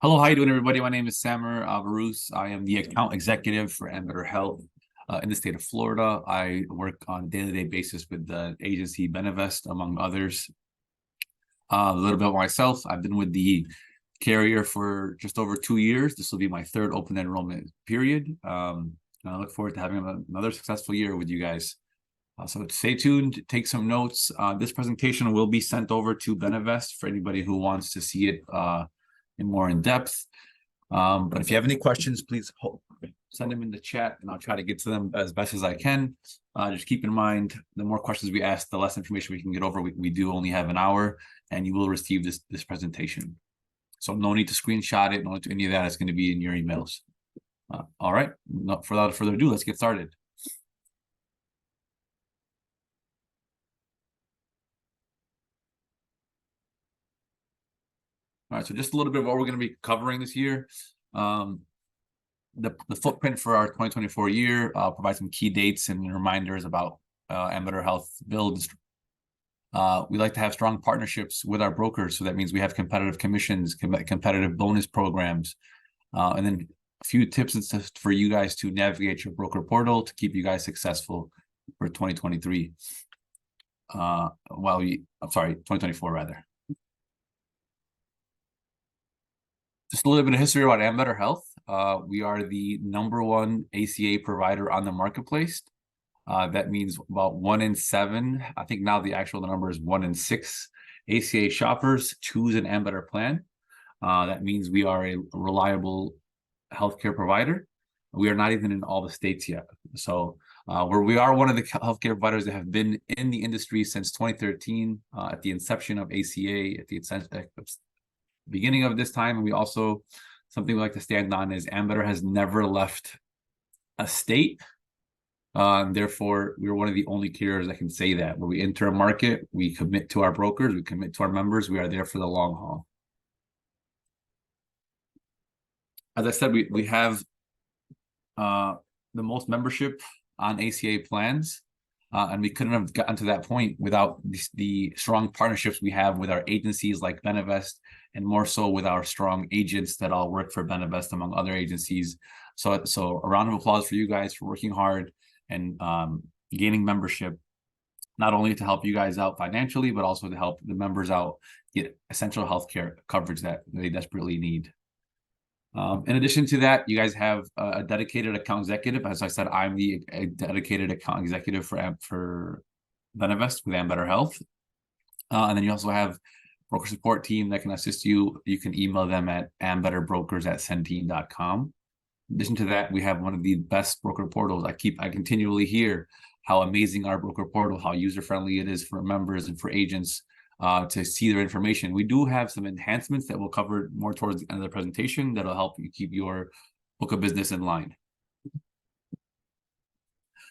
Hello, how you doing, everybody? My name is Samer Barus. I am the account executive for Ambetter Health in the state of Florida. I work on a day-to-day basis with the agency Benavest, among others. A little bit about myself. I've been with the carrier for just over 2 years. This will be my third open enrollment period. I look forward to having another successful year with you guys. So stay tuned, take some notes. This presentation will be sent over to Benavest for anybody who wants to see it more in depth. But if you have any questions, please send them in the chat and I'll try to get to them as best as I can. Just keep in mind, the more questions we ask, the less information we can get over. We do only have an hour and you will receive this presentation. So no need to screenshot it, no need to any of that. It's going to be in your emails. All right, without further ado, let's get started. All right, so just a little bit of what we're going to be covering this year. The footprint for our 2024 year, provide some key dates and reminders about Ambetter Health builds. We like to have strong partnerships with our brokers. So that means we have competitive commissions, competitive bonus programs, and then a few tips and stuff for you guys to navigate your broker portal to keep you guys successful for 2023. 2024 rather. Just a little bit of history about Ambetter Health. We are the #1 ACA provider on the marketplace. That means about 1 in 7. I think now the actual number is 1 in 6 ACA shoppers choose an Ambetter plan. That means we are a reliable healthcare provider. We are not even in all the states yet. So we are one of the healthcare providers that have been in the industry since 2013, at the inception of ACA, at the beginning of this time. And we also, something we like to stand on is Ambetter has never left a state. Therefore, we're one of the only carriers that can say that. When we enter a market, we commit to our brokers, we commit to our members, we are there for the long haul. As I said, we have the most membership on ACA plans. And we couldn't have gotten to that point without the strong partnerships we have with our agencies like Benavest, and more so with our strong agents that all work for Benavest, among other agencies. So a round of applause for you guys for working hard and gaining membership, not only to help you guys out financially, but also to help the members out get essential healthcare coverage that they desperately need. In addition to that, you guys have a dedicated account executive. As I said, I'm the dedicated account executive for Benavest with Ambetter Health. And then you also have broker support team that can assist you. You can email them at ambetterbrokers@centene.com. In addition to that, we have one of the best broker portals. I continually hear how amazing our broker portal, how user-friendly it is for members and for agents to see their information. We do have some enhancements that we'll cover more towards the end of the presentation that'll help you keep your book of business in line.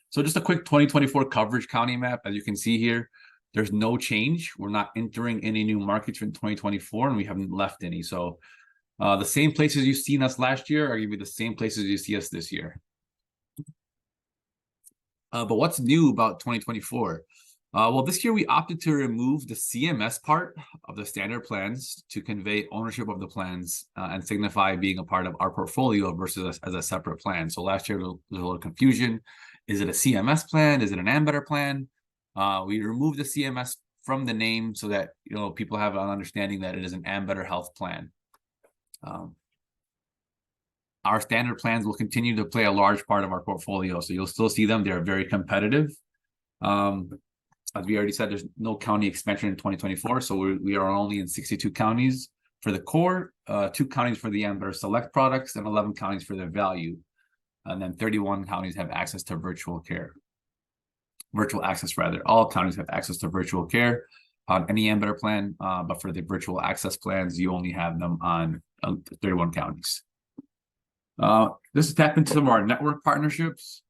So just a quick 2024 coverage county map. As you can see here, there's no change. We're not entering any new markets in 2024, and we haven't left any. So the same places you've seen us last year are going to be the same places you see us this year. But what's new about 2024? Well, this year we opted to remove the CMS part of the standard plans to convey ownership of the plans and signify being a part of our portfolio versus as a separate plan. So last year there was a little confusion. Is it a CMS plan? Is it an Ambetter plan? We removed the CMS from the name so that people have an understanding that it is an Ambetter Health plan. Our standard plans will continue to play a large part of our portfolio, so you'll still see them. They're very competitive. As we already said, there's no county expansion in 2024, so we are only in 62 counties for the core, 2 counties for the Ambetter Select products, and 11 counties for the value. And then 31 counties have access to virtual access rather. All counties have access to virtual care on any Ambetter plan, but for the virtual access plans, you only have them on 31 counties. This is tapped into some of our network partnerships.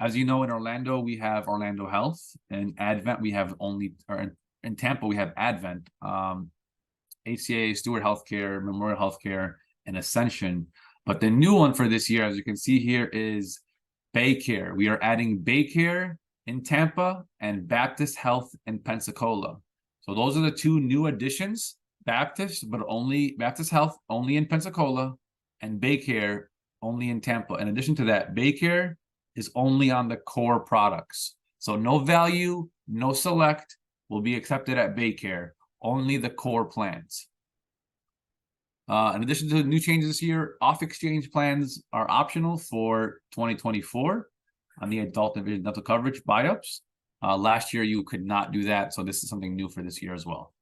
As you know, in Orlando, we have Orlando Health, and Advent, we have in Tampa, we have Advent, ACA, Stewart Healthcare, Memorial Healthcare, and Ascension. But the new one for this year, as you can see here, is Baycare. We are adding Baycare in Tampa and Baptist Health in Pensacola. So those are the 2 new additions Baptist, but only Baptist Health, only in Pensacola, and Baycare only in Tampa. In addition to that, Baycare is only on the core products. So no value, no select will be accepted at Baycare, only the core plans. In addition to the new changes this year, off-exchange plans are optional for 2024 on the adult and vision dental coverage buy-ups. Last year, you could not do that, so this is something new for this year as well.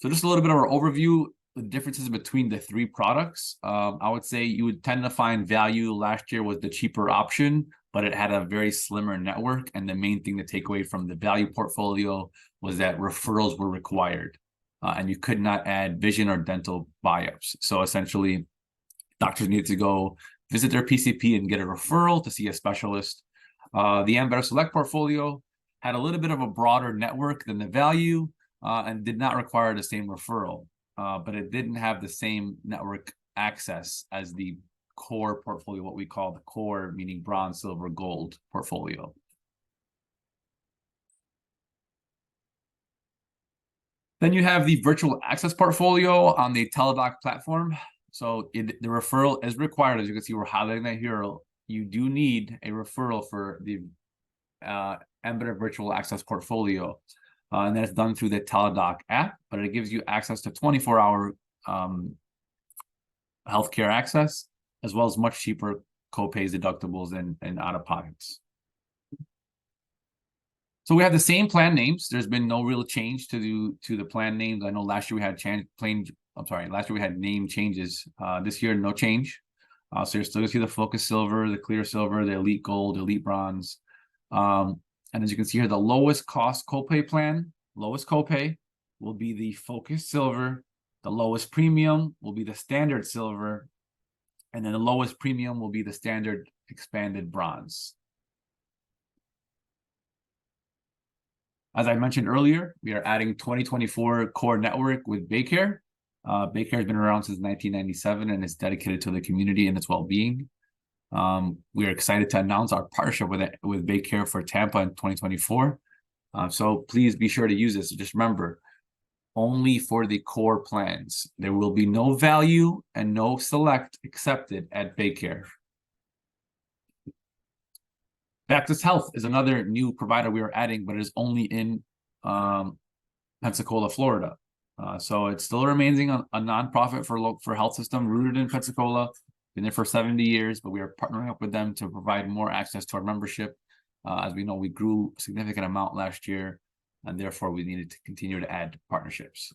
So just a little bit of our overview, the differences between the three products. I would say you would tend to find value last year was the cheaper option, but it had a very slimmer network. And the main thing to take away from the value portfolio was that referrals were required. And you could not add vision or dental buy-ups. So essentially, doctors needed to go visit their PCP and get a referral to see a specialist. The Ambetter Select portfolio had a little bit of a broader network than the value and did not require the same referral, but it didn't have the same network access as the core portfolio, what we call the core, meaning bronze, silver, gold portfolio. Then you have the virtual access portfolio on the Teladoc platform. So the referral is required. As you can see, we're highlighting that here. You do need a referral for the Ambetter virtual access portfolio. And that's done through the Teladoc app, but it gives you access to 24-hour healthcare access, as well as much cheaper co-pays, deductibles, and out-of-pockets. So we have the same plan names. There's been no real change to the plan names. I know last year we had last year we had name changes. This year, no change. So you're still gonna see the Focus Silver, the Clear Silver, the Elite Gold, Elite Bronze. And as you can see here, the lowest cost copay plan, lowest copay will be the Focus Silver. The lowest premium will be the Standard Silver. And then the lowest premium will be the Standard Expanded Bronze. As I mentioned earlier, we are adding 2024 core network with Baycare. Baycare has been around since 1997 and is dedicated to the community and its well-being. We are excited to announce our partnership with Baycare for Tampa in 2024. So please be sure to use this. Just remember, only for the core plans. There will be no value and no select accepted at Baycare. Baptist Health is another new provider we are adding, but it is only in Pensacola, Florida. So it still remains a nonprofit for health system rooted in Pensacola. Been there for 70 years, but we are partnering up with them to provide more access to our membership. As we know, we grew a significant amount last year, and therefore we needed to continue to add partnerships.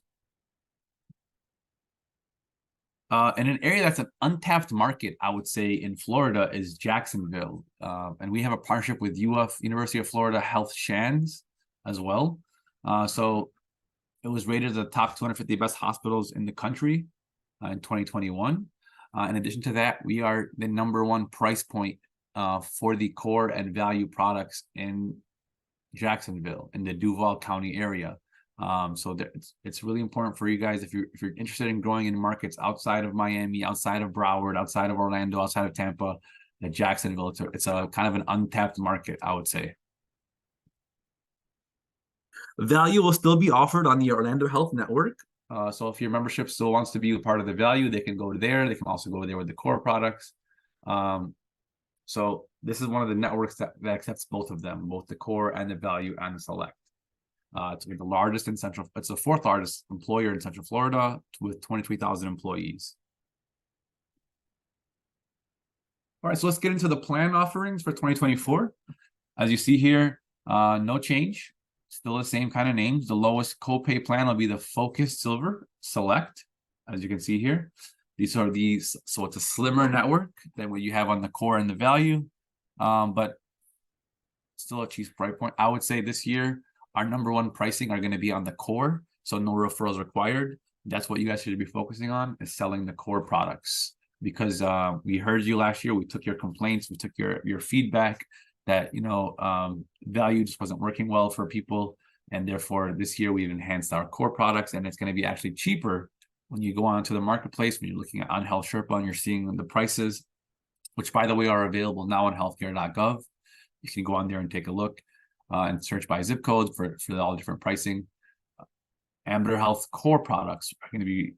And an area that's an untapped market, I would say, in Florida is Jacksonville. And we have a partnership with University of Florida Health Shands as well. So it was rated as the top 250 best hospitals in the country in 2021. In addition to that, we are the #1 price point for the core and value products in Jacksonville, in the Duval County area. So it's really important for you guys if you're interested in growing in markets outside of Miami, outside of Broward, outside of Orlando, outside of Tampa, that Jacksonville, it's a kind of an untapped market, I would say. Value will still be offered on the Orlando Health Network. So if your membership still wants to be a part of the value, they can go to there. They can also go there with the core products. So this is one of the networks that accepts both of them, both the core and the value and the select. It's the largest in it's the 4th largest employer in Central Florida with 23,000 employees. All right, so let's get into the plan offerings for 2024. As you see here, no change, still the same kind of names. The lowest copay plan will be the Focus Silver Select, as you can see here. So it's a slimmer network than what you have on the core and the value, but still a cheap price point. I would say this year, our #1 pricing are going to be on the core, so no referrals required. That's what you guys should be focusing on, is selling the core products. Because we heard you last year, we took your complaints, we took your feedback that value just wasn't working well for people, and therefore this year we've enhanced our core products, and it's going to be actually cheaper when you go onto the marketplace. When you're looking at On Health Sherpa and you're seeing the prices, which by the way are available now on healthcare.gov. You can go on there and take a look. And search by zip code for all the different pricing. Ambetter Health core products are going to be